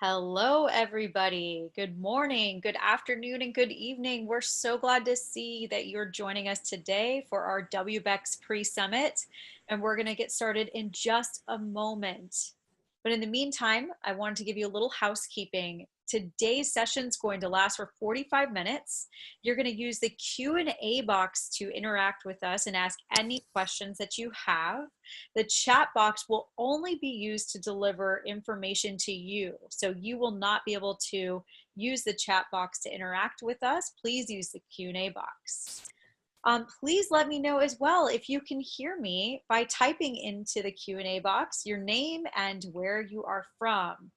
Hello, everybody. Good morning, good afternoon, and good evening. We're so glad to see that you're joining us today for our WBECS pre-summit, and we're going to get started in just a moment. But in the meantime, I wanted to give you a little housekeeping. Today's session is going to last for 45 minutes. You're going to use the Q&A box to interact with us and ask any questions that you have. The chat box will only be used to deliver information to you. So you will not be able to use the chat box to interact with us. Please use the Q&A box. Please let me know as well if you can hear me by typing into the Q&A box your name and where you are from.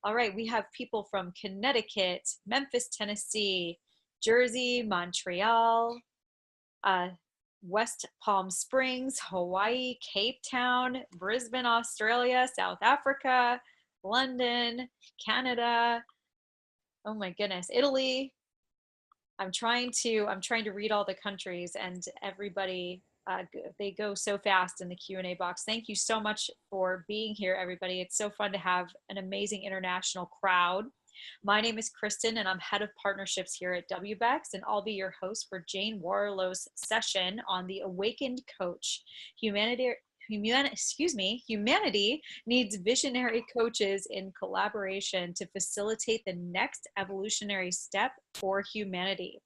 All right, we have people from Connecticut, Memphis, Tennessee, Jersey, Montreal, West Palm Springs, Hawaii, Cape Town, Brisbane, Australia, South Africa, London, Canada. Oh my goodness, Italy. I'm trying to read all the countries, and everybody they go so fast in the Q&A box. Thank you so much for being here, everybody. It's so fun to have an amazing international crowd. My name is Kristen, and I'm head of partnerships here at WBECS, and I'll be your host for Jayne Warrilow's session on the Awakened Coach. Humanity needs visionary coaches in collaboration to facilitate the next evolutionary step for humanity.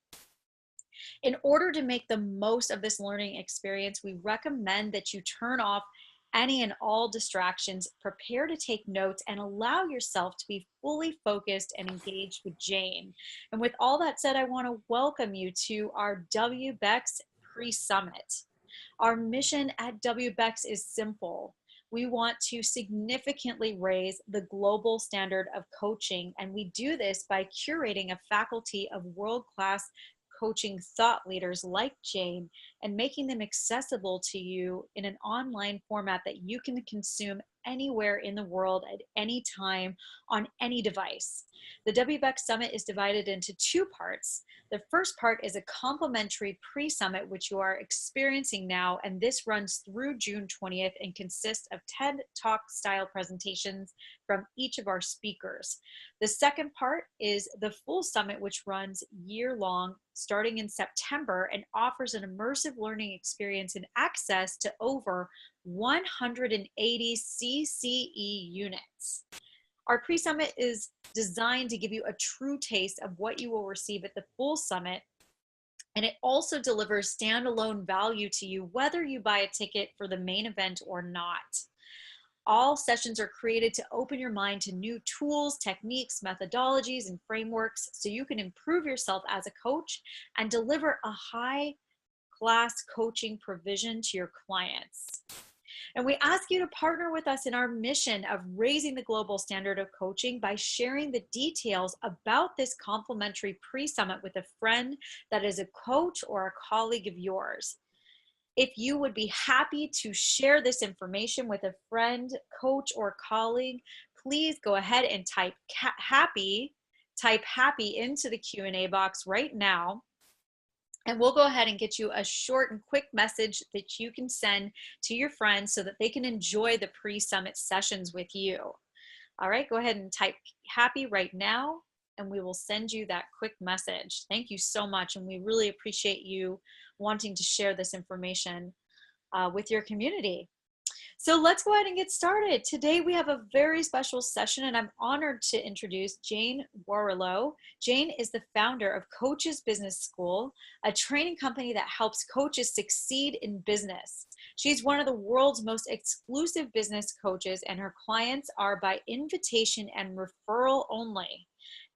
In order to make the most of this learning experience, we recommend that you turn off any and all distractions, prepare to take notes, and allow yourself to be fully focused and engaged with Jayne. And with all that said, I want to welcome you to our WBECS pre-summit. Our mission at WBECS is simple. We want to significantly raise the global standard of coaching, and we do this by curating a faculty of world-class coaching thought leaders like Jayne and making them accessible to you in an online format that you can consume anywhere in the world at any time on any device. The WBECS Summit is divided into two parts. The first part is a complimentary pre-summit, which you are experiencing now, and this runs through June 20th and consists of TED Talk style presentations from each of our speakers. The second part is the full summit, which runs year-long, starting in September, and offers an immersive learning experience and access to over 180 CCE units. Our pre-summit is designed to give you a true taste of what you will receive at the full summit, and it also delivers standalone value to you whether you buy a ticket for the main event or not. All sessions are created to open your mind to new tools, techniques, methodologies, and frameworks so you can improve yourself as a coach and deliver a high-class coaching provision to your clients. And we ask you to partner with us in our mission of raising the global standard of coaching by sharing the details about this complimentary pre-summit with a friend that is a coach or a colleague of yours. If you would be happy to share this information with a friend, coach, or colleague, please go ahead and type happy into the Q&A box right now. And we'll go ahead and get you a short and quick message that you can send to your friends so that they can enjoy the pre-summit sessions with you. All right, go ahead and type happy right now, and we will send you that quick message. Thank you so much, and we really appreciate you wanting to share this information with your community. So let's go ahead and get started. Today we have a very special session, and I'm honored to introduce Jayne Warrilow. Jayne is the founder of Coaches Business School, a training company that helps coaches succeed in business. She's one of the world's most exclusive business coaches, and her clients are by invitation and referral only.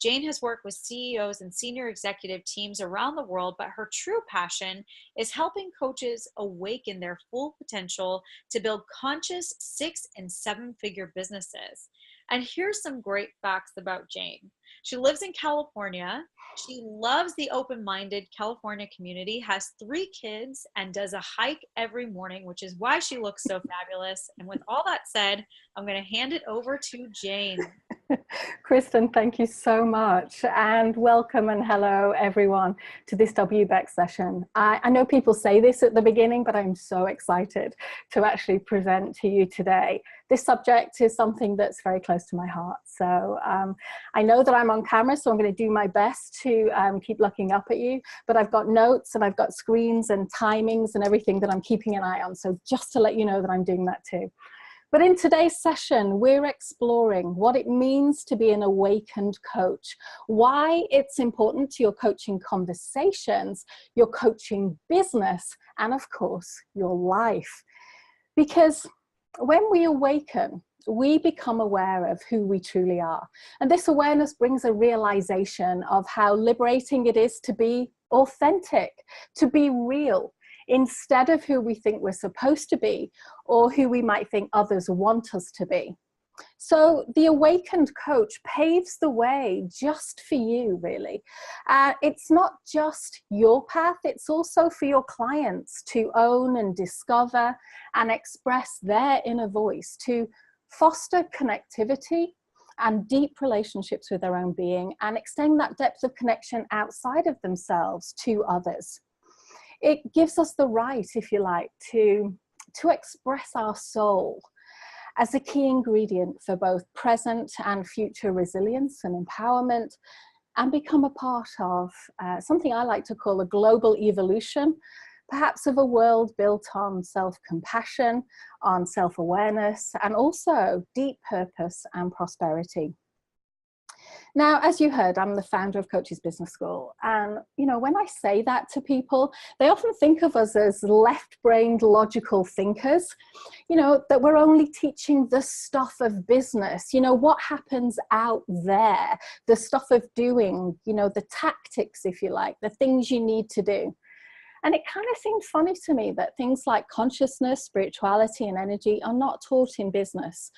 Jayne has worked with CEOs and senior executive teams around the world, but her true passion is helping coaches awaken their full potential to build conscious 6- and 7-figure businesses. And here's some great facts about Jayne. She lives in California. She loves the open-minded California community, has 3 kids, and does a hike every morning, which is why she looks so fabulous. And with all that said, I'm going to hand it over to Jayne. Kristen, thank you so much, and welcome and hello everyone to this WBECS session. I know people say this at the beginning, but I'm so excited to actually present to you today. This subject is something that's very close to my heart. So I know that I'm on camera, so I'm going to do my best to keep looking up at you, but I've got notes and I've got screens and timings and everything that I'm keeping an eye on. So just to let you know that I'm doing that too. But in today's session, we're exploring what it means to be an awakened coach, why it's important to your coaching conversations, your coaching business, and of course, your life. Because when we awaken, we become aware of who we truly are. And this awareness brings a realization of how liberating it is to be authentic, to be real, instead of who we think we're supposed to be or who we might think others want us to be. So the awakened coach paves the way just for you, really. It's not just your path, it's also for your clients to own and discover and express their inner voice, to foster connectivity and deep relationships with their own being and extend that depth of connection outside of themselves to others. It gives us the right, if you like, to express our soul as a key ingredient for both present and future resilience and empowerment, and become a part of something I like to call a global evolution, perhaps of a world built on self-compassion, on self-awareness, and also deep purpose and prosperity. Now, as you heard, I'm the founder of Coaches Business School. And, you know, when I say that to people, they often think of us as left-brained logical thinkers, you know, that we're only teaching the stuff of business, you know, what happens out there, the stuff of doing, you know, the tactics, if you like, the things you need to do. And it kind of seemed funny to me that things like consciousness, spirituality, and energy are not taught in business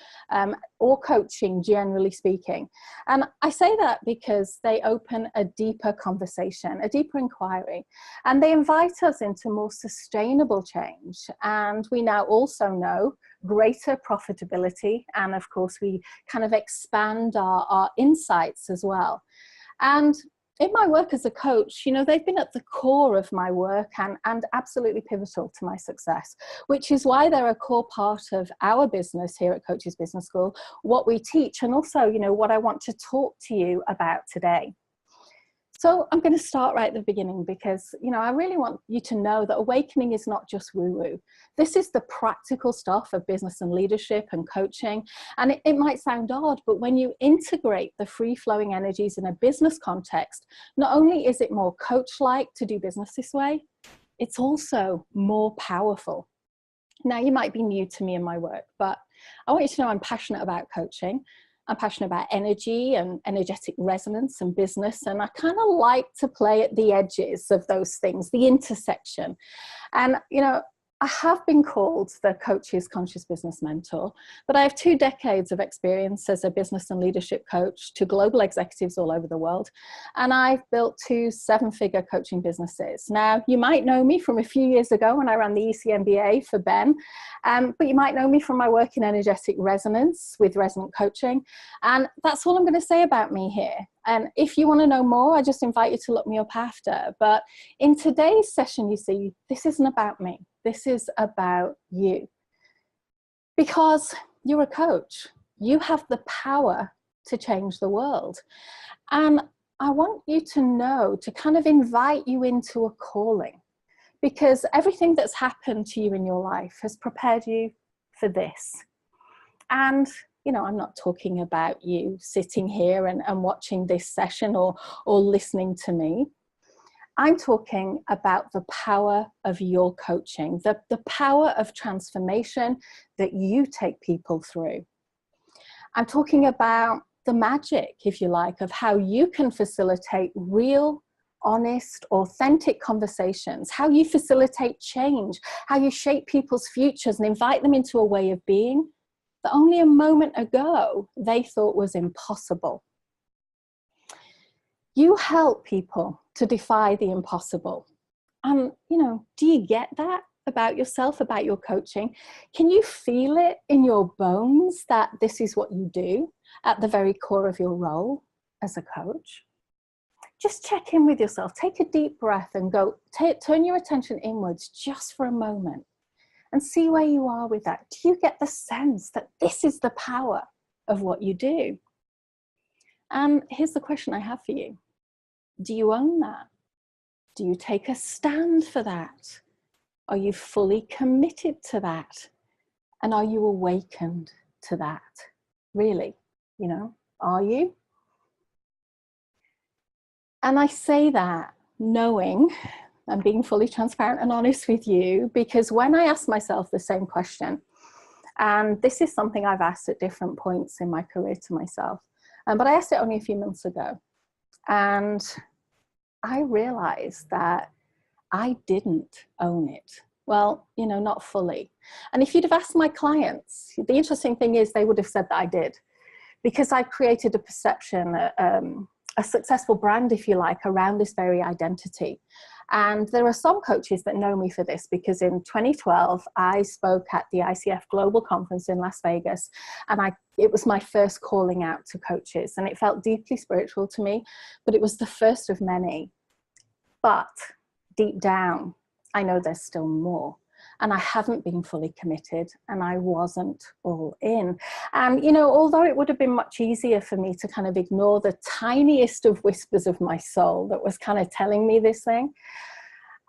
or coaching, generally speaking. And I say that because they open a deeper conversation, a deeper inquiry, and they invite us into more sustainable change. And we now also know greater profitability. And of course, we kind of expand our insights as well. And in my work as a coach, you know, they've been at the core of my work and absolutely pivotal to my success, which is why they're a core part of our business here at Coaches Business School, what we teach, and also, you know, what I want to talk to you about today. So I'm going to start right at the beginning because, you know, I really want you to know that awakening is not just woo-woo. This is the practical stuff of business and leadership and coaching. And it might sound odd, but when you integrate the free-flowing energies in a business context, not only is it more coach-like to do business this way, it's also more powerful. Now, you might be new to me and my work, but I want you to know I'm passionate about coaching. I'm passionate about energy and energetic resonance and business. And I kind of like to play at the edges of those things, the intersection. And, you know, I have been called the Coach's Conscious Business Mentor, but I have 2 decades of experience as a business and leadership coach to global executives all over the world. And I've built 2 7-figure coaching businesses. Now, you might know me from a few years ago when I ran the ECMBA for Ben, but you might know me from my work in energetic resonance with resonant coaching. And that's all I'm going to say about me here. And if you want to know more, I just invite you to look me up after. But in today's session, you see, this isn't about me. This is about you. Because you're a coach. You have the power to change the world. And I want you to know, to kind of invite you into a calling. Because everything that's happened to you in your life has prepared you for this. And you know, I'm not talking about you sitting here and watching this session or listening to me. I'm talking about the power of your coaching, the power of transformation that you take people through. I'm talking about the magic, if you like, of how you can facilitate real, honest, authentic conversations, how you facilitate change, how you shape people's futures and invite them into a way of being that only a moment ago they thought was impossible. You help people to defy the impossible. And, you know, do you get that about yourself, about your coaching? Can you feel it in your bones that this is what you do at the very core of your role as a coach? Just check in with yourself. Take a deep breath and go, turn your attention inwards just for a moment and see where you are with that. Do you get the sense that this is the power of what you do? And here's the question I have for you. Do you own that? Do you take a stand for that? Are you fully committed to that? And are you awakened to that? Really, are you? And I say that knowing, I'm being fully transparent and honest with you, because when I ask myself the same question, and this is something I've asked at different points in my career to myself, but I asked it only a few months ago, and I realized that I didn't own it. Well, not fully. And if you'd have asked my clients, the interesting thing is they would have said that I did, because I created a perception, a successful brand, if you like, around this very identity. And there are some coaches that know me for this, because in 2012, I spoke at the ICF Global Conference in Las Vegas, and it was my first calling out to coaches, and it felt deeply spiritual to me, but it was the first of many. But deep down, I know there's still more. And I haven't been fully committed, and I wasn't all in. And, although it would have been much easier for me to kind of ignore the tiniest of whispers of my soul that was kind of telling me this thing,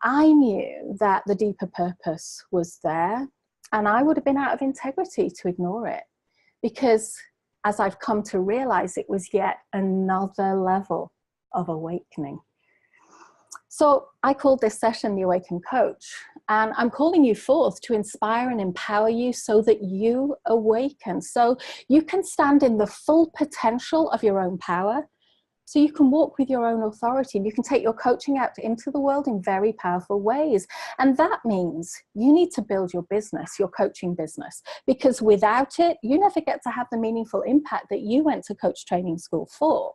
I knew that the deeper purpose was there, and I would have been out of integrity to ignore it, because as I've come to realize, it was yet another level of awakening. So I called this session the Awaken Coach, and I'm calling you forth to inspire and empower you so that you awaken, so you can stand in the full potential of your own power, so you can walk with your own authority, and you can take your coaching out into the world in very powerful ways. And that means you need to build your business, your coaching business, because without it, you never get to have the meaningful impact that you went to coach training school for.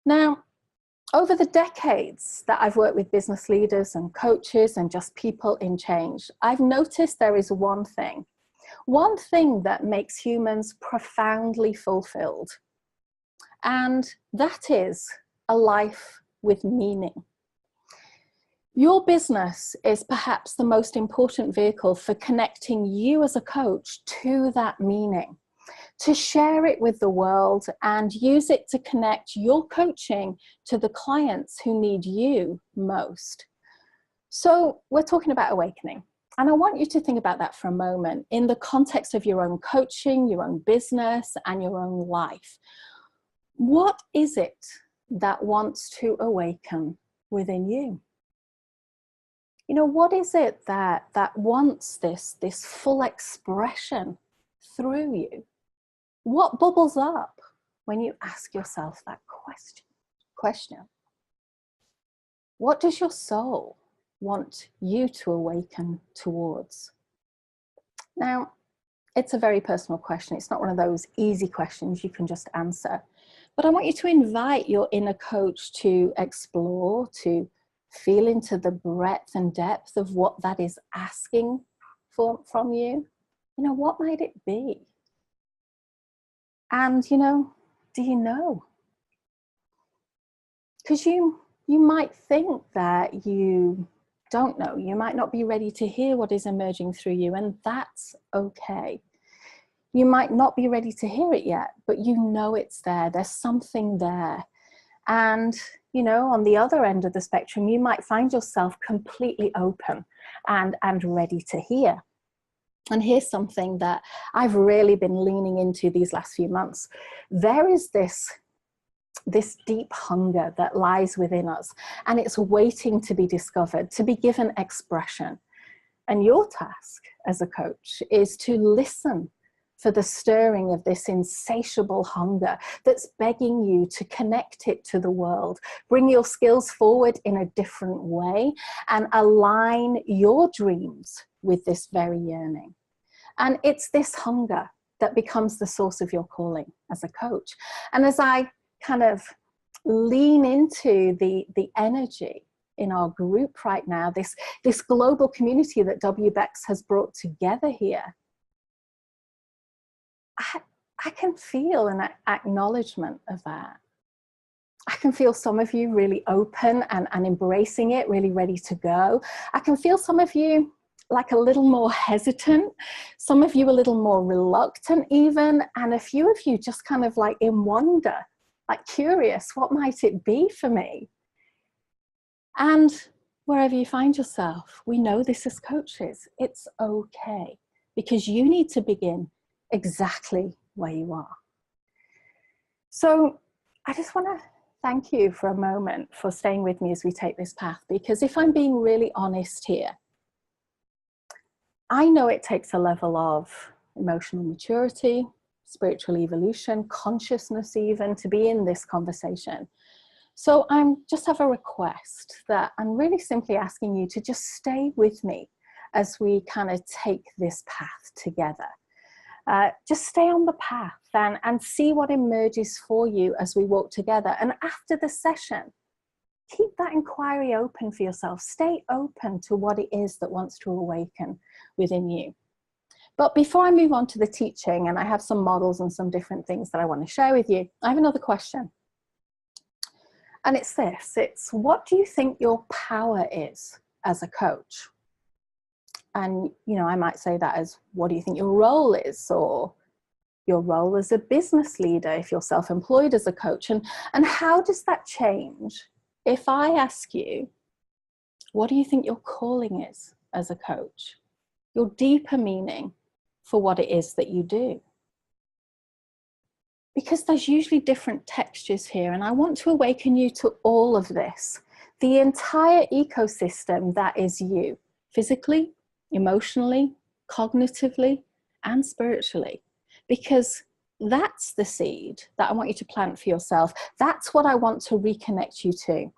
Now, over the decades that I've worked with business leaders and coaches and just people in change, I've noticed there is one thing that makes humans profoundly fulfilled. And that is a life with meaning. Your business is perhaps the most important vehicle for connecting you as a coach to that meaning, to share it with the world and use it to connect your coaching to the clients who need you most. So we're talking about awakening. And I want you to think about that for a moment in the context of your own coaching, your own business, and your own life. What is it that wants to awaken within you? What is it that wants this full expression through you? What bubbles up when you ask yourself that question? What does your soul want you to awaken towards? Now, it's a very personal question. It's not one of those easy questions you can just answer. But I want you to invite your inner coach to explore, to feel into the breadth and depth of what that is asking from you. What might it be? And, do you know? Because you might think that you don't know. You might not be ready to hear what is emerging through you, and that's okay. You might not be ready to hear it yet, but it's there. There's something there. And, on the other end of the spectrum, you might find yourself completely open and ready to hear. And here's something that I've really been leaning into these last few months. There is this deep hunger that lies within us, and it's waiting to be discovered, to be given expression. And your task as a coach is to listen for the stirring of this insatiable hunger that's begging you to connect it to the world, bring your skills forward in a different way, and align your dreams with this very yearning. And it's this hunger that becomes the source of your calling as a coach. And as I kind of lean into the energy in our group right now, this global community that WBECS has brought together here, I can feel an acknowledgement of that. I can feel some of you really open and embracing it, really ready to go. I can feel some of you like a little more hesitant, some of you a little more reluctant even, and a few of you just kind of like in wonder, like curious, what might it be for me? And wherever you find yourself, we know this as coaches, it's okay, because you need to begin exactly where you are. So I just want to thank you for a moment for staying with me as we take this path, because if I'm being really honest here, I know it takes a level of emotional maturity, spiritual evolution, consciousness even, to be in this conversation. So I just have a request that I'm really simply asking you to just stay with me as we kind of take this path together. Just stay on the path and see what emerges for you as we walk together. And after the session, keep that inquiry open for yourself. Stay open to what it is that wants to awaken within you. But before I move on to the teaching, and I have some models and some different things that I want to share with you, I have another question. And it's this, it's what do you think your power is as a coach? And, you know, I might say that as, what do you think your role is? Or your role as a business leader, if you're self-employed as a coach. And how does that change if I ask you, what do you think your calling is as a coach? Your deeper meaning for what it is that you do. Because there's usually different textures here, and I want to awaken you to all of this. The entire ecosystem that is you, physically, emotionally, cognitively, and spiritually. Because that's the seed that I want you to plant for yourself. That's what I want to reconnect you to.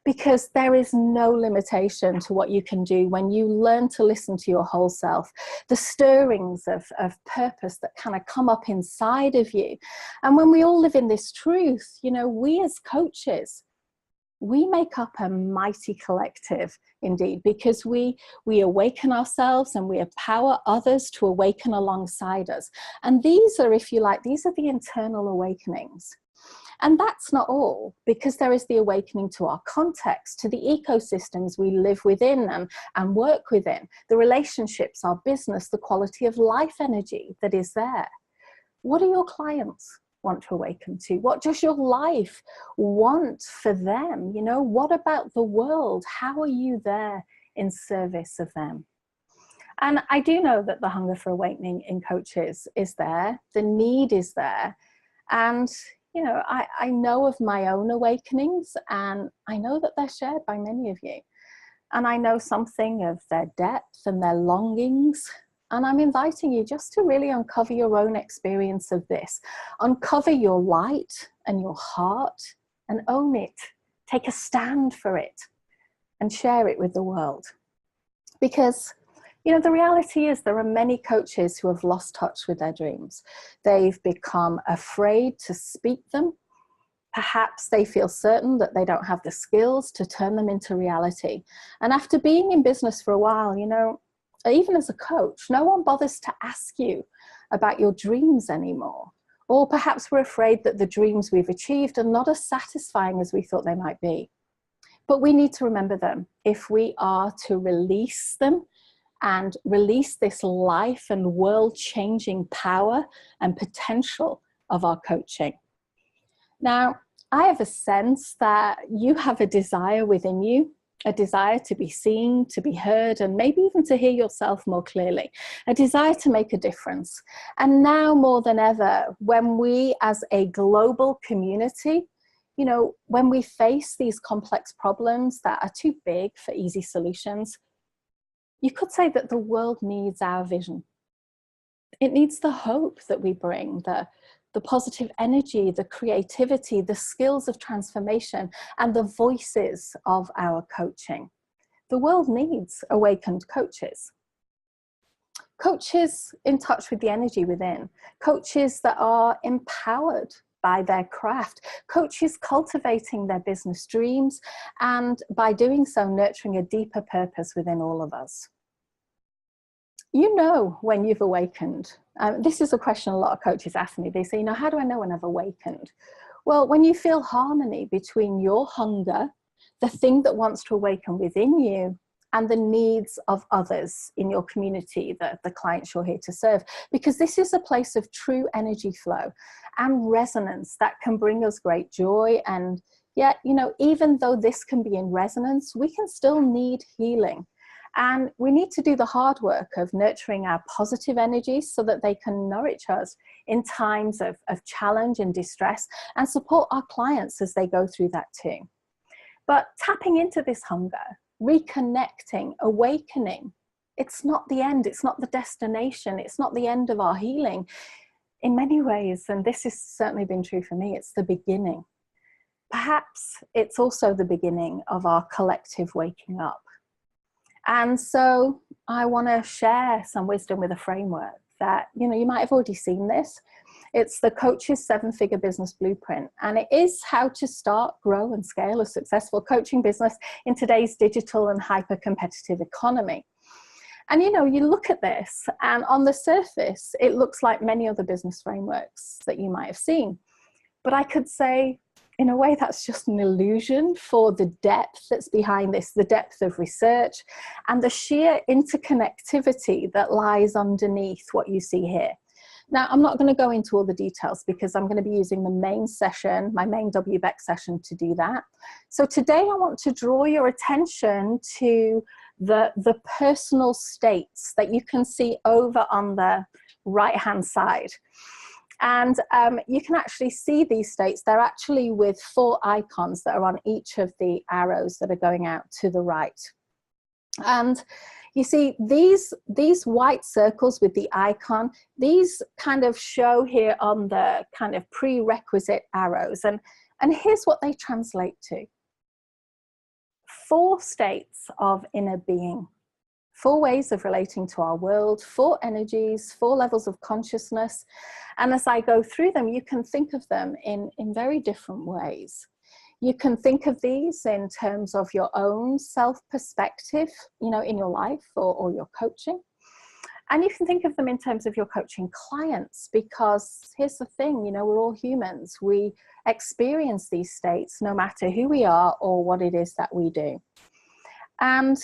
Because there is no limitation to what you can do when you learn to listen to your whole self, the stirrings of purpose that kind of come up inside of you. And when we all live in this truth, you know, we as coaches, we make up a mighty collective indeed, because we awaken ourselves and we empower others to awaken alongside us. And these are, if you like, these are the internal awakenings. And that's not all, because there is the awakening to our context, to the ecosystems we live within and work within, the relationships, our business, the quality of life energy that is there. What do your clients want to awaken to? What does your life want for them? You know, what about the world? How are you there in service of them? And I do know that the hunger for awakening in coaches is there. The need is there. And you know, I know of my own awakenings, and I know that they're shared by many of you. And I know something of their depth and their longings. And I'm inviting you just to really uncover your own experience of this. Uncover your light and your heart and own it. Take a stand for it and share it with the world. Because you know, the reality is there are many coaches who have lost touch with their dreams. They've become afraid to speak them. Perhaps they feel certain that they don't have the skills to turn them into reality. And after being in business for a while, you know, even as a coach, no one bothers to ask you about your dreams anymore. Or perhaps we're afraid that the dreams we've achieved are not as satisfying as we thought they might be. But we need to remember them if we are to release them and release this life and world-changing power and potential of our coaching. Now, I have a sense that you have a desire within you, a desire to be seen, to be heard, and maybe even to hear yourself more clearly, a desire to make a difference. And now more than ever, when we as a global community, you know, when we face these complex problems that are too big for easy solutions, you could say that the world needs our vision. It needs the hope that we bring, the positive energy, the creativity, the skills of transformation, and the voices of our coaching. The world needs awakened coaches. Coaches in touch with the energy within. Coaches that are empowered by their craft, coaches cultivating their business dreams, and by doing so, nurturing a deeper purpose within all of us. You know when you've awakened. This is a question a lot of coaches ask me. They say, you know, how do I know when I've awakened? Well, when you feel harmony between your hunger, the thing that wants to awaken within you, and the needs of others in your community, the clients you're here to serve, because this is a place of true energy flow and resonance that can bring us great joy. And yet, you know, even though this can be in resonance, we can still need healing. And we need to do the hard work of nurturing our positive energies so that they can nourish us in times of challenge and distress, and support our clients as they go through that too. But tapping into this hunger, reconnecting, awakening, it's not the end, it's not the destination, it's not the end of our healing. In many ways, and this has certainly been true for me, it's the beginning. Perhaps it's also the beginning of our collective waking up. And so I want to share some wisdom with a framework that, you know, you might have already seen this. It's the Coach's 7-Figure Business Blueprint, and it is how to start, grow, and scale a successful coaching business in today's digital and hyper-competitive economy. And, you know, you look at this, and on the surface, it looks like many other business frameworks that you might have seen. But I could say, in a way, that's just an illusion for the depth that's behind this, the depth of research, and the sheer interconnectivity that lies underneath what you see here. Now, I'm not going to go into all the details because I'm going to be using the main session, my main WBECS session, to do that. So today I want to draw your attention to the personal states that you can see over on the right-hand side. And you can actually see these states. They're actually with 4 icons that are on each of the arrows that are going out to the right. And you see these white circles with the icon, these kind of show here on the kind of prerequisite arrows. And here's what they translate to. 4 states of inner being, 4 ways of relating to our world, 4 energies, 4 levels of consciousness. And as I go through them, you can think of them in very different ways. You can think of these in terms of your own self-perspective, you know, in your life or your coaching. And you can think of them in terms of your coaching clients, because here's the thing, you know, we're all humans. We experience these states no matter who we are or what it is that we do. And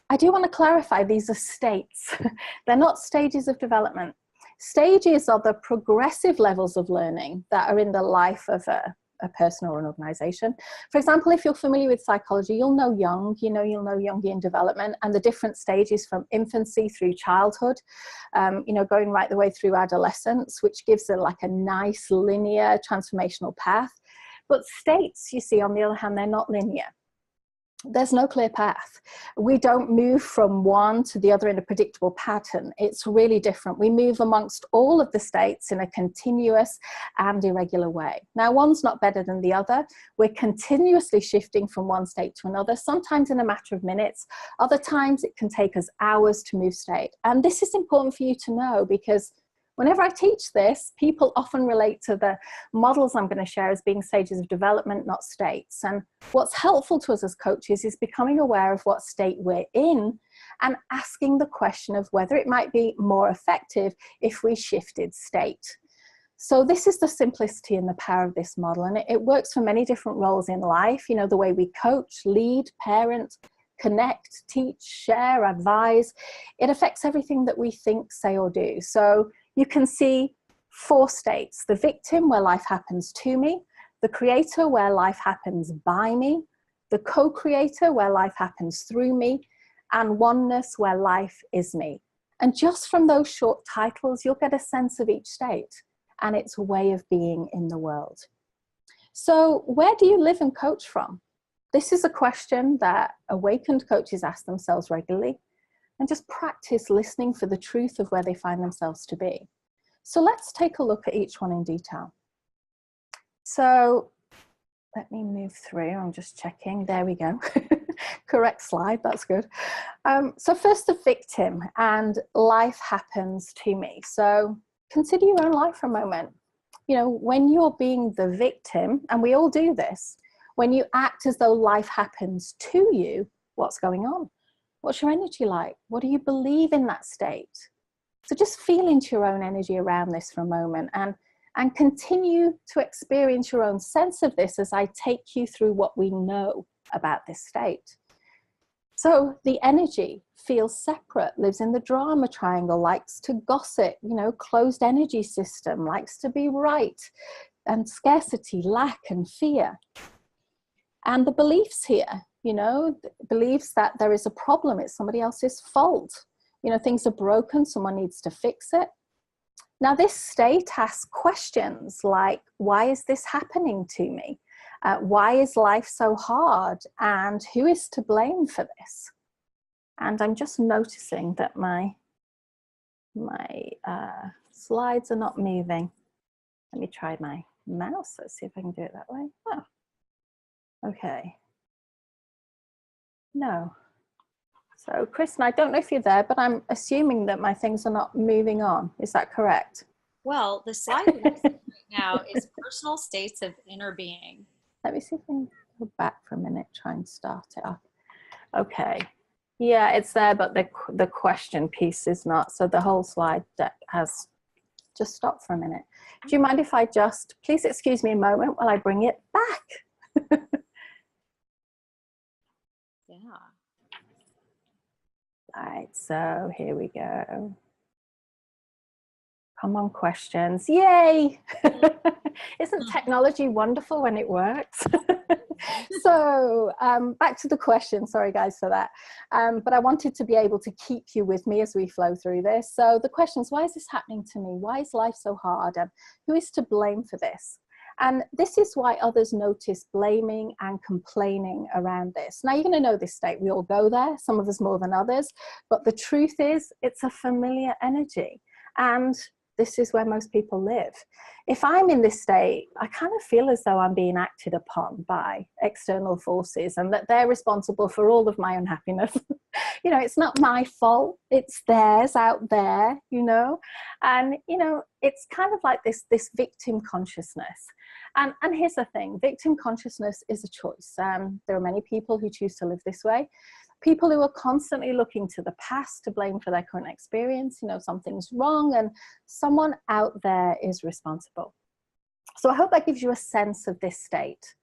I do want to clarify, these are states. They're not stages of development. Stages are the progressive levels of learning that are in the life of a person or an organization. For example, if you're familiar with psychology, you'll know Jung, you'll know Jungian development and the different stages from infancy through childhood, you know, going right the way through adolescence, which gives it like a nice linear transformational path. But states, you see, on the other hand, they're not linear. There's no clear path. We don't move from one to the other in a predictable pattern. It's really different. We move amongst all of the states in a continuous and irregular way. Now, one's not better than the other. We're continuously shifting from one state to another, sometimes in a matter of minutes. Other times it can take us hours to move state. And this is important for you to know, because whenever I teach this, people often relate to the models I'm going to share as being stages of development, not states. And what's helpful to us as coaches is becoming aware of what state we're in and asking the question of whether it might be more effective if we shifted state. So this is the simplicity and the power of this model. And it works for many different roles in life. You know, the way we coach, lead, parent, connect, teach, share, advise. It affects everything that we think, say, or do. So you can see 4 states: the victim, where life happens to me; the creator, where life happens by me; the co-creator, where life happens through me; and oneness, where life is me. And just from those short titles, you'll get a sense of each state and its way of being in the world. So where do you live and coach from? This is a question that awakened coaches ask themselves regularly, and just practice listening for the truth of where they find themselves to be. So let's take a look at each one in detail. So let me move through. I'm just checking. There we go. Correct slide. That's good. So first, the victim, and life happens to me. So consider your own life for a moment. You know, when you're being the victim, and we all do this, when you act as though life happens to you, what's going on? What's your energy like? What do you believe in that state? So just feel into your own energy around this for a moment, and continue to experience your own sense of this as I take you through what we know about this state. So the energy feels separate, lives in the drama triangle, likes to gossip, you know, closed energy system, likes to be right, and scarcity, lack, and fear. And the beliefs here, you know, believes that there is a problem, it's somebody else's fault. You know, things are broken, someone needs to fix it. Now, this state asks questions like, why is this happening to me? Why is life so hard? And who is to blame for this? And I'm just noticing that my slides are not moving. Let me try my mouse. Let's see if I can do it that way. Oh, okay. No. So, Kristen, I don't know if you're there, but I'm assuming that my things are not moving on. Is that correct? Well, the slide that I'm seeing right now is personal states of inner being. Let me see if I can go back for a minute, try and start it up. Okay. Yeah, it's there, but the question piece is not. So the whole slide deck has just stopped for a minute. Do you mind if I just, please excuse me a moment while I bring it back? Yeah. Right, so here we go. Come on, questions. Yay! Isn't technology wonderful when it works? So back to the question. Sorry, guys, for that. But I wanted to be able to keep you with me as we flow through this. So the question is, why is this happening to me? Why is life so hard? Who is to blame for this? And this is why others notice blaming and complaining around this. Now, you're going to know this state. We all go there, some of us more than others. But the truth is, it's a familiar energy. And this is where most people live. If I'm in this state, I kind of feel as though I'm being acted upon by external forces and that they're responsible for all of my unhappiness. You know, it's not my fault, it's theirs out there, you know. And, you know, it's kind of like this victim consciousness. And here's the thing, victim consciousness is a choice. There are many people who choose to live this way. People who are constantly looking to the past to blame for their current experience, you know, something's wrong and someone out there is responsible. So I hope that gives you a sense of this state.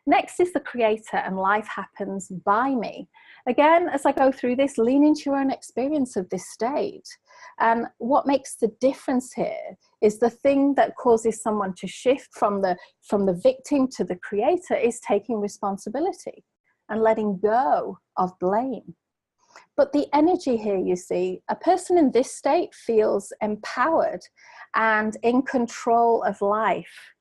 Next is the creator, and life happens by me. Again, as I go through this, lean into your own experience of this state. And what makes the difference here is the thing that causes someone to shift from the victim to the creator is taking responsibility and letting go of blame. But the energy here, you see, a person in this state feels empowered and in control of life.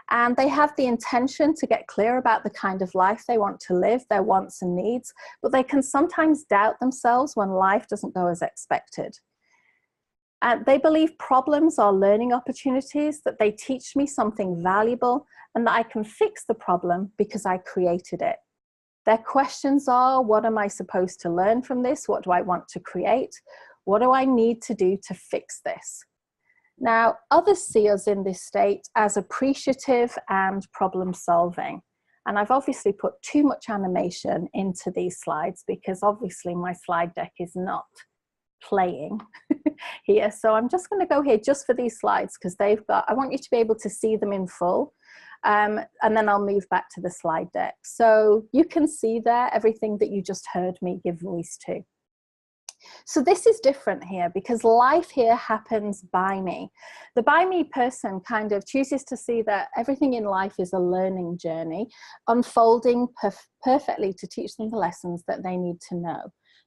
And they have the intention to get clear about the kind of life they want to live, their wants and needs, but they can sometimes doubt themselves when life doesn't go as expected. They believe problems are learning opportunities, that they teach me something valuable, and that I can fix the problem because I created it. Their questions are, what am I supposed to learn from this? What do I want to create? What do I need to do to fix this? Now, others see us in this state as appreciative and problem solving. And I've obviously put too much animation into these slides because obviously my slide deck is not playing here. So I'm just going to go here just for these slides because I want you to be able to see them in full. And then I'll move back to the slide deck. So you can see there everything that you just heard me give voice to. So this is different here because life here happens by me. The by me person kind of chooses to see that everything in life is a learning journey, unfolding perfectly to teach them the lessons that they need to know.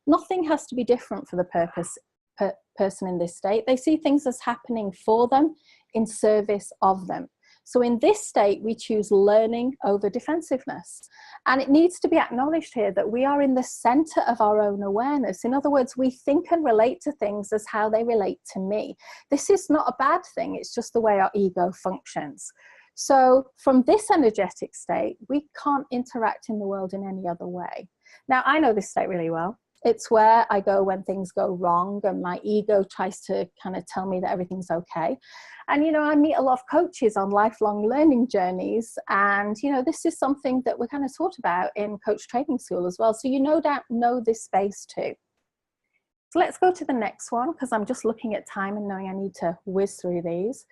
Nothing has to be different for the person in this state. They see things as happening for them in service of them. So in this state, we choose learning over defensiveness. And it needs to be acknowledged here that we are in the center of our own awareness. In other words, we think and relate to things as how they relate to me. This is not a bad thing. It's just the way our ego functions. So from this energetic state, we can't interact in the world in any other way. Now, I know this state really well. It's where I go when things go wrong and my ego tries to kind of tell me that everything's okay. And, you know, I meet a lot of coaches on lifelong learning journeys. And, you know, this is something that we're kind of taught about in coach training school as well. So you no doubt know this space too. So let's go to the next one, because I'm just looking at time and knowing I need to whiz through these.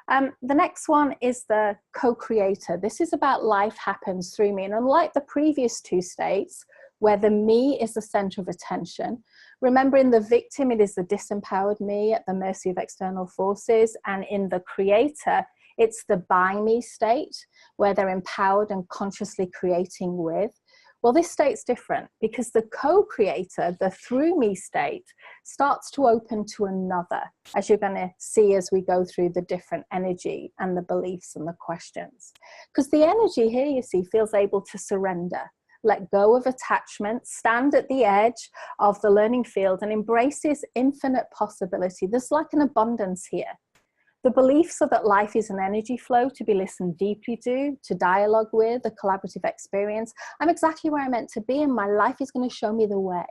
The next one is the co-creator. This is about life happens through me. And unlike the previous two states, where the me is the center of attention, remember in the victim, it is the disempowered me at the mercy of external forces. And in the creator, it's the by me state, where they're empowered and consciously creating with. Well, this state's different because the co-creator, the through me state, starts to open to another, as you're going to see as we go through the different energy and the beliefs and the questions. Because the energy here, you see, feels able to surrender, let go of attachment, stand at the edge of the learning field and embraces infinite possibility. There's like an abundance here. The beliefs are that life is an energy flow to be listened deeply to dialogue with, a collaborative experience. I'm exactly where I'm meant to be and my life is going to show me the way.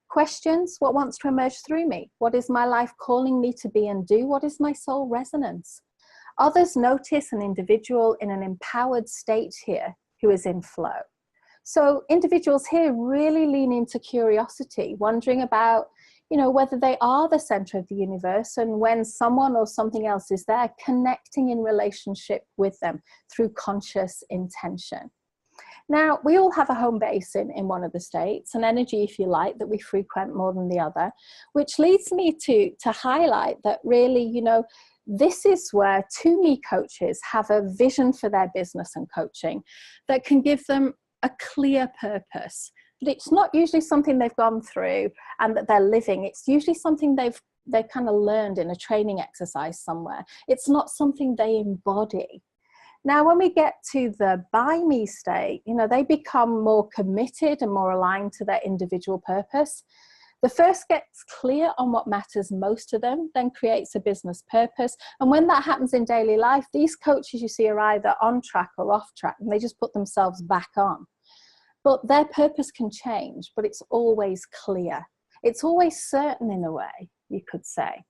Questions: what wants to emerge through me? What is my life calling me to be and do? What is my soul resonance? Others notice an individual in an empowered state here who is in flow. So individuals here really lean into curiosity, wondering about, you know, whether they are the center of the universe, and when someone or something else is there, connecting in relationship with them through conscious intention. Now, we all have a home base in one of the states, an energy, if you like, that we frequent more than the other, which leads me to highlight that really, you know, this is where to me coaches have a vision for their business and coaching that can give them a clear purpose. But it's not usually something they've gone through and that they're living. It's usually something they've kind of learned in a training exercise somewhere. It's not something they embody. Now, when we get to the by me state, you know, they become more committed and more aligned to their individual purpose. The first gets clear on what matters most to them, then creates a business purpose. And when that happens in daily life, these coaches you see are either on track or off track, and they just put themselves back on. But their purpose can change, but it's always clear. It's always certain in a way, you could say.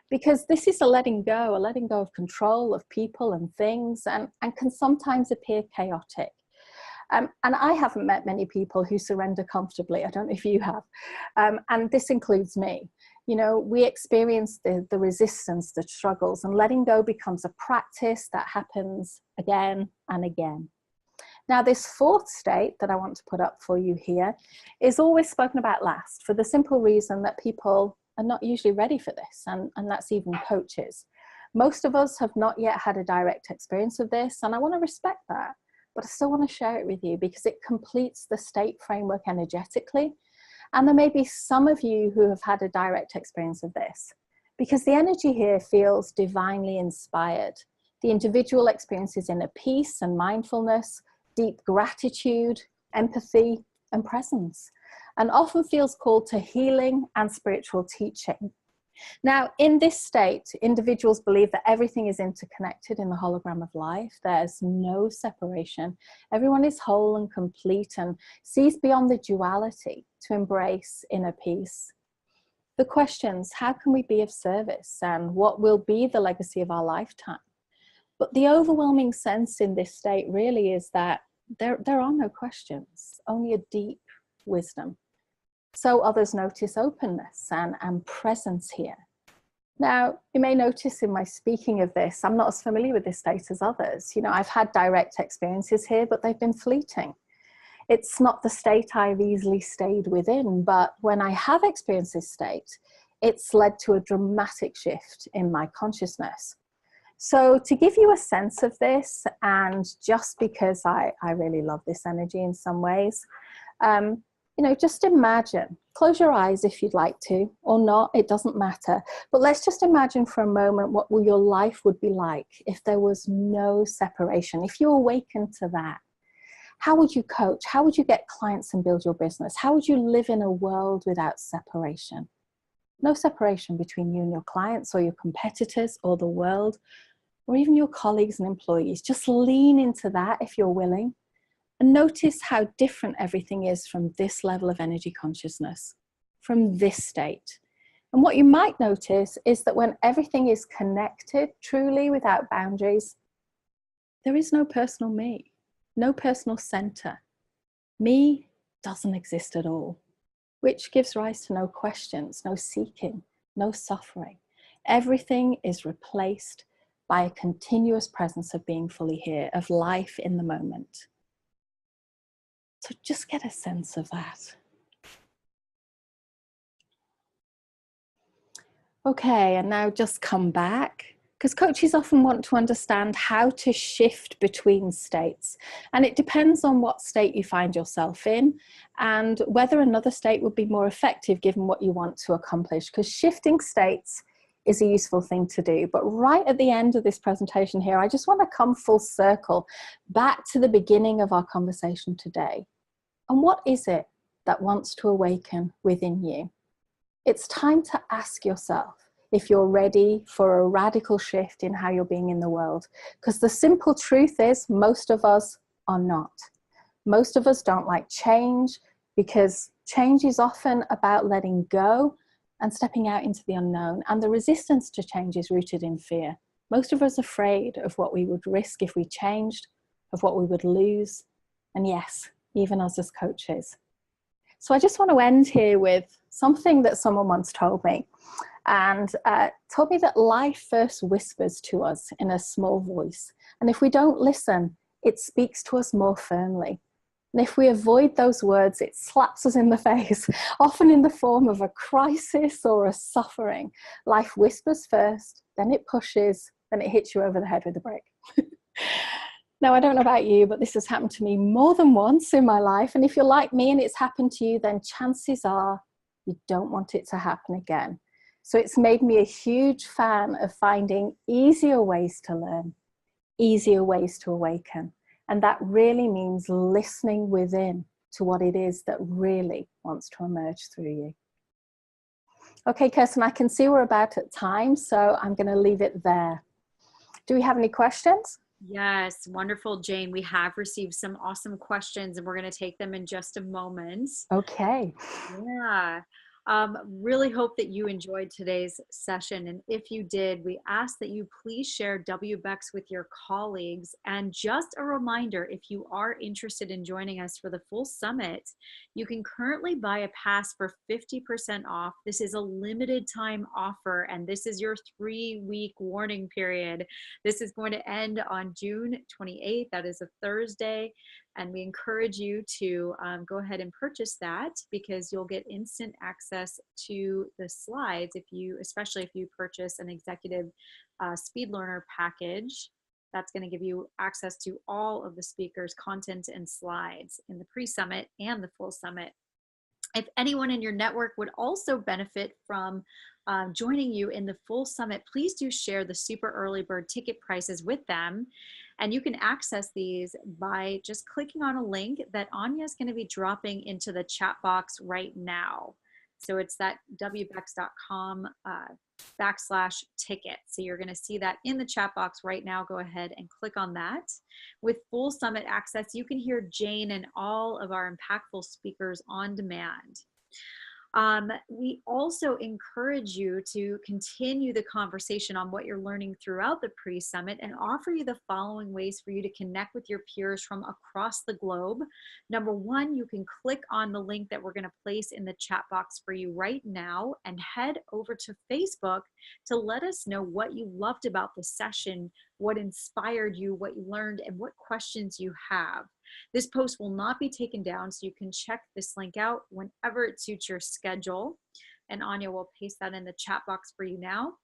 Because this is a letting go of control of people and things, and can sometimes appear chaotic. And I haven't met many people who surrender comfortably. I don't know if you have. And this includes me. You know, we experience the resistance, the struggles, and letting go becomes a practice that happens again and again. Now, this fourth state that I want to put up for you here is always spoken about last, for the simple reason that people are not usually ready for this, and that's even coaches. Most of us have not yet had a direct experience of this, and I want to respect that, but I still want to share it with you because it completes the state framework energetically. And there may be some of you who have had a direct experience of this, because the energy here feels divinely inspired. The individual experiences inner peace and mindfulness, deep gratitude, empathy, and presence, and often feels called to healing and spiritual teaching. Now, in this state, individuals believe that everything is interconnected in the hologram of life. There's no separation. Everyone is whole and complete and sees beyond the duality to embrace inner peace. The questions: how can we be of service, and what will be the legacy of our lifetime? But the overwhelming sense in this state really is that there are no questions, only a deep wisdom. So others notice openness and presence here. Now, you may notice in my speaking of this, I'm not as familiar with this state as others. You know, I've had direct experiences here, but they've been fleeting. It's not the state I've easily stayed within, but when I have experienced this state, it's led to a dramatic shift in my consciousness. So to give you a sense of this, and just because I really love this energy in some ways, you know, just imagine, close your eyes if you'd like to, or not, it doesn't matter. But let's just imagine for a moment what your life would be like if there was no separation. If you awakened to that, how would you coach? How would you get clients and build your business? How would you live in a world without separation? No separation between you and your clients or your competitors or the world, or even your colleagues and employees. Just lean into that if you're willing. And notice how different everything is from this level of energy consciousness. from this state. And what you might notice is that when everything is connected truly without boundaries, there is no personal me, no personal center. Me doesn't exist at all, which gives rise to no questions, no seeking, no suffering. Everything is replaced by a continuous presence of being fully here, of life in the moment. So just get a sense of that. Okay, and now just come back, because coaches often want to understand how to shift between states. And it depends on what state you find yourself in and whether another state would be more effective given what you want to accomplish, because shifting states is a useful thing to do. But right at the end of this presentation here, I just want to come full circle back to the beginning of our conversation today. And what is it that wants to awaken within you? It's time to ask yourself if you're ready for a radical shift in how you're being in the world. Because the simple truth is most of us are not. Most of us don't like change because change is often about letting go and stepping out into the unknown. And the resistance to change is rooted in fear. Most of us are afraid of what we would risk if we changed, of what we would lose. And yes, even us as coaches. So I just want to end here with something that someone once told me, and told me that life first whispers to us in a small voice. And if we don't listen, it speaks to us more firmly. And if we avoid those words, it slaps us in the face, often in the form of a crisis or a suffering. Life whispers first, then it pushes, then it hits you over the head with a brick. Now, I don't know about you, but this has happened to me more than once in my life. And if you're like me and it's happened to you, then chances are you don't want it to happen again. So it's made me a huge fan of finding easier ways to learn, easier ways to awaken. And that really means listening within to what it is that really wants to emerge through you. Okay, Kirsten, I can see we're about at time, so I'm going to leave it there. Do we have any questions? Yes, wonderful, Jayne. We have received some awesome questions and we're going to take them in just a moment. Okay. Yeah. Really hope that you enjoyed today's session. And if you did, we ask that you please share WBECS with your colleagues. And just a reminder, if you are interested in joining us for the full summit, you can currently buy a pass for 50% off. This is a limited time offer, and this is your 3-week warning period. This is going to end on June 28th. That is a Thursday. And we encourage you to go ahead and purchase that, because you'll get instant access to the slides especially if you purchase an executive speed learner package. That's going to give you access to all of the speakers' content and slides in the pre-summit and the full summit. If anyone in your network would also benefit from joining you in the full summit, please do share the super early bird ticket prices with them. And you can access these by just clicking on a link that Anya is going to be dropping into the chat box right now. So it's that wbecs.com/ticket. So you're going to see that in the chat box right now. Go ahead and click on that. With full summit access, you can hear Jayne and all of our impactful speakers on demand. We also encourage you to continue the conversation on what you're learning throughout the pre-summit and offer you the following ways for you to connect with your peers from across the globe. Number one, you can click on the link that we're going to place in the chat box for you right now and head over to Facebook to let us know what you loved about the session, what inspired you, what you learned, and what questions you have. This post will not be taken down, so you can check this link out whenever it suits your schedule. And Anya will paste that in the chat box for you now.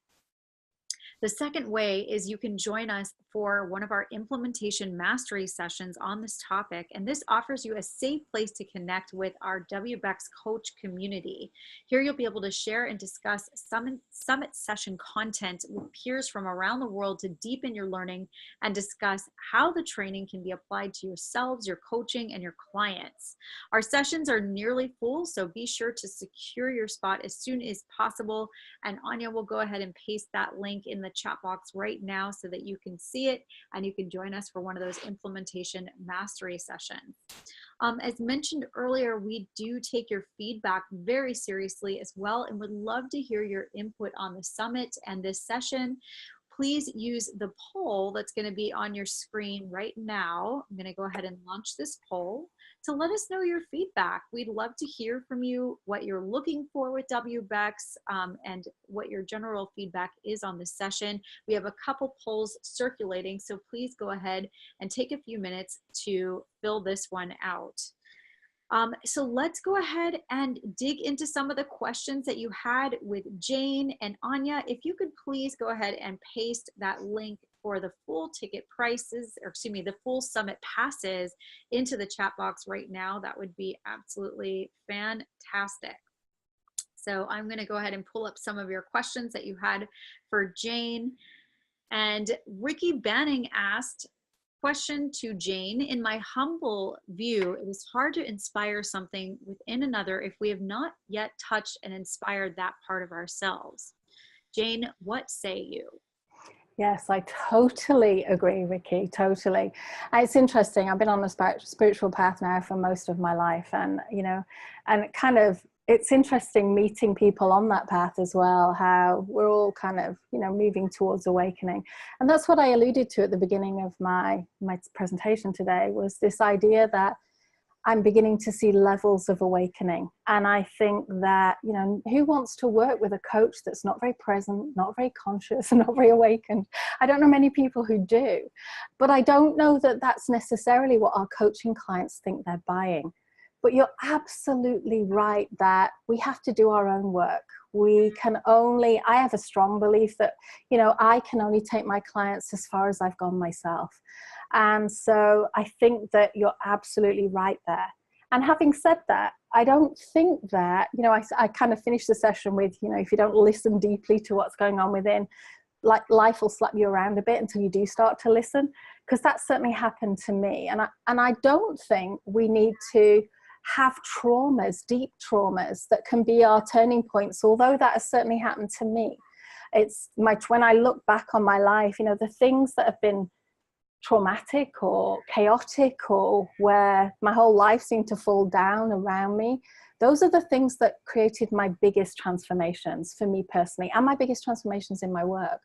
The second way is you can join us for one of our implementation mastery sessions on this topic. And this offers you a safe place to connect with our WBECS coach community. Here you'll be able to share and discuss summit session content with peers from around the world to deepen your learning and discuss how the training can be applied to yourselves, your coaching, and your clients. Our sessions are nearly full, so be sure to secure your spot as soon as possible. And Anya will go ahead and paste that link in the chat box right now so that you can see it and you can join us for one of those implementation mastery sessions. As mentioned earlier, we do take your feedback very seriously as well and would love to hear your input on the summit and this session. Please use the poll that's going to be on your screen right now. I'm going to go ahead and launch this poll to let us know your feedback. We'd love to hear from you what you're looking for with WBECS and what your general feedback is on this session. We have a couple polls circulating, so please go ahead and take a few minutes to fill this one out. So let's go ahead and dig into some of the questions that you had with Jayne and Anya. If you could please go ahead and paste that link for the full ticket prices, or excuse me, the full summit passes into the chat box right now, that would be absolutely fantastic. So I'm going to go ahead and pull up some of your questions that you had for Jayne. And Ricky Banning asked, question to Jayne: in my humble view, it is hard to inspire something within another if we have not yet touched and inspired that part of ourselves. Jayne, what say you? Yes, I totally agree, Ricky, totally. It's interesting. I've been on the spiritual path now for most of my life, and, you know, and it's interesting meeting people on that path as well, how we're all kind of, you know, moving towards awakening. And that's what I alluded to at the beginning of my presentation today, was this idea that I'm beginning to see levels of awakening. And I think that, you know, who wants to work with a coach that's not very present, not very conscious, not very awakened? I don't know many people who do, but I don't know that that's necessarily what our coaching clients think they're buying. But you're absolutely right that we have to do our own work. I have a strong belief that, you know, I can only take my clients as far as I've gone myself. And so I think that you're absolutely right there. And having said that, I don't think that, you know, I kind of finished the session with, you know, if you don't listen deeply to what's going on within, like, life will slap you around a bit until you do start to listen, because that certainly happened to me. And I don't think we need to have traumas, deep traumas that can be our turning points, although that has certainly happened to me. When I look back on my life, you know, the things that have been traumatic or chaotic, or where my whole life seemed to fall down around me, those are the things that created my biggest transformations for me personally, and my biggest transformations in my work.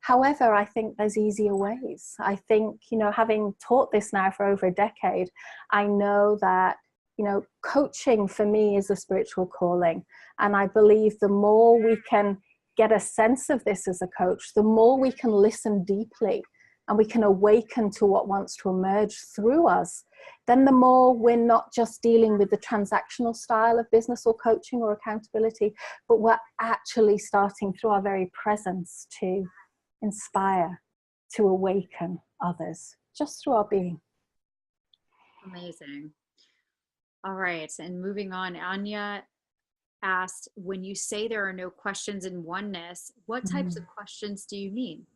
However, I think there's easier ways. I think, you know, having taught this now for over a decade, I know that, you know, coaching for me is a spiritual calling. And I believe the more we can get a sense of this as a coach, the more we can listen deeply and we can awaken to what wants to emerge through us, then the more we're not just dealing with the transactional style of business or coaching or accountability, but we're actually starting through our very presence to inspire, to awaken others, just through our being. Amazing. All right, and moving on, Anya asked, when you say there are no questions in oneness, what types of questions do you mean?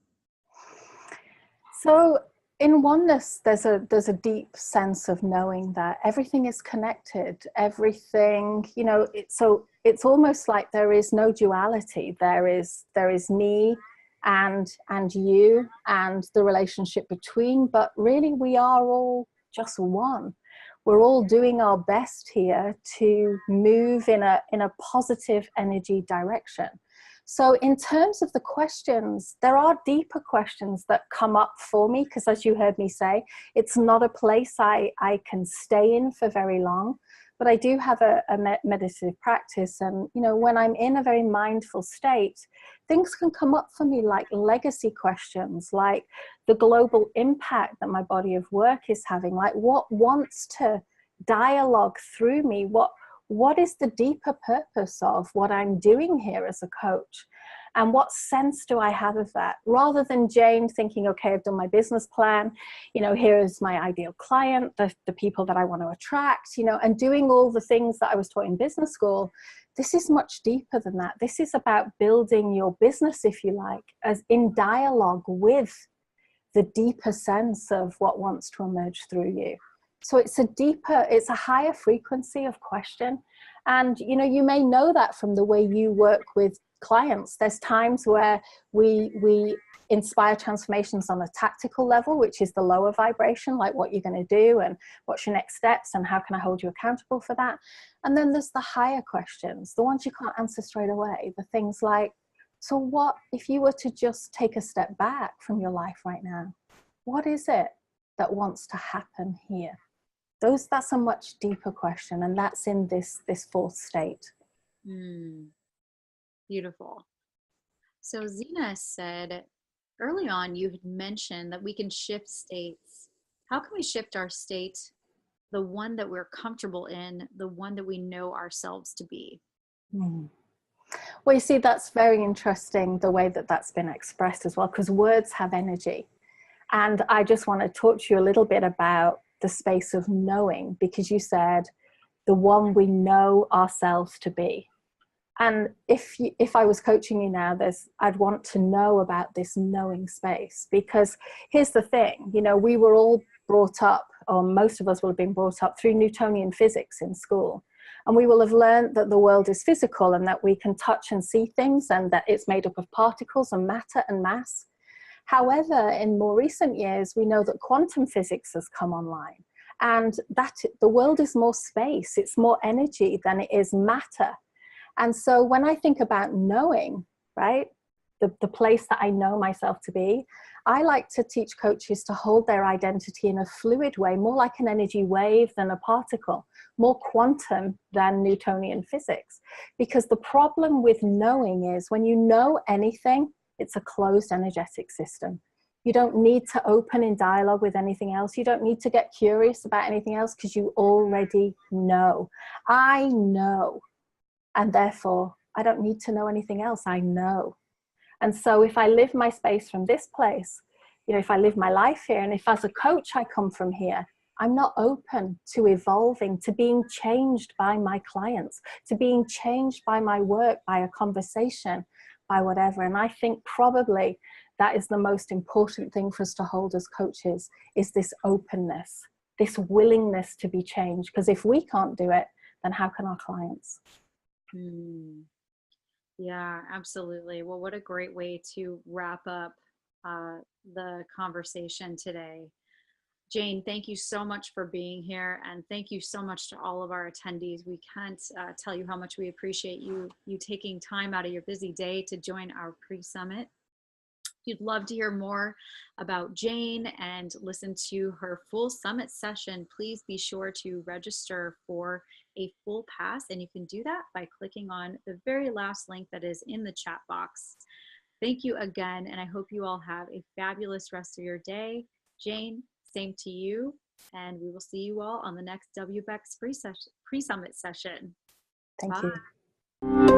So in oneness, there's a deep sense of knowing that everything is connected, everything, you know, so it's almost like there is no duality. There is me and you and the relationship between, but really we are all just one. We're all doing our best here to move in a positive energy direction. So in terms of the questions, there are deeper questions that come up for me, because as you heard me say, it's not a place I can stay in for very long, but I do have a meditative practice. And, you know, when I'm in a very mindful state, things can come up for me like legacy questions, like the global impact that my body of work is having, like what wants to dialogue through me, what is the deeper purpose of what I'm doing here as a coach? And what sense do I have of that? Rather than Jayne thinking, okay, I've done my business plan, you know, here's my ideal client, the people that I want to attract, you know, and doing all the things that I was taught in business school. This is much deeper than that. This is about building your business, if you like, as in dialogue with the deeper sense of what wants to emerge through you. So it's a higher frequency of question. And, you know, you may know that from the way you work with clients. There's times where we inspire transformations on a tactical level, which is the lower vibration, like what you're going to do and what's your next steps and how can I hold you accountable for that. And then there's the higher questions, the ones you can't answer straight away, the things like, so what if you were to just take a step back from your life right now? What is it that wants to happen here? That's a much deeper question, and that's in this fourth state. Beautiful. So Zena said, early on, you had mentioned that we can shift states. How can we shift our state, the one that we're comfortable in, the one that we know ourselves to be? Well, you see, that's very interesting, the way that that's been expressed as well, because words have energy. And I just want to talk to you a little bit about the space of knowing, because you said the one we know ourselves to be. And if I was coaching you now, I'd want to know about this knowing space, because here's the thing, you know, we were all brought up, or most of us will have been brought up through Newtonian physics in school. And we will have learned that the world is physical and that we can touch and see things and that it's made up of particles and matter and mass. However, in more recent years, we know that quantum physics has come online and that the world is more space, it's more energy than it is matter. And so when I think about knowing, right, the place that I know myself to be, I like to teach coaches to hold their identity in a fluid way, more like an energy wave than a particle, more quantum than Newtonian physics. Because the problem with knowing is when you know anything, it's a closed energetic system. You don't need to open in dialogue with anything else. You don't need to get curious about anything else because you already know. I know. And therefore, I don't need to know anything else. I know. And so if I live my space from this place, you know, if I live my life here, and if as a coach I come from here, I'm not open to evolving, to being changed by my clients, to being changed by my work, by a conversation, by whatever. And I think probably that is the most important thing for us to hold as coaches, is this openness, this willingness to be changed. Because if we can't do it, then how can our clients? Yeah, absolutely. Well, what a great way to wrap up the conversation today. Jayne, thank you so much for being here, and thank you so much to all of our attendees. We can't tell you how much we appreciate you taking time out of your busy day to join our pre-summit. If you'd love to hear more about Jayne and listen to her full summit session, please be sure to register for a full pass, and you can do that by clicking on the very last link that is in the chat box. Thank you again, and I hope you all have a fabulous rest of your day. Jayne, same to you, and we will see you all on the next WBECS pre-summit session. Thank Bye. you.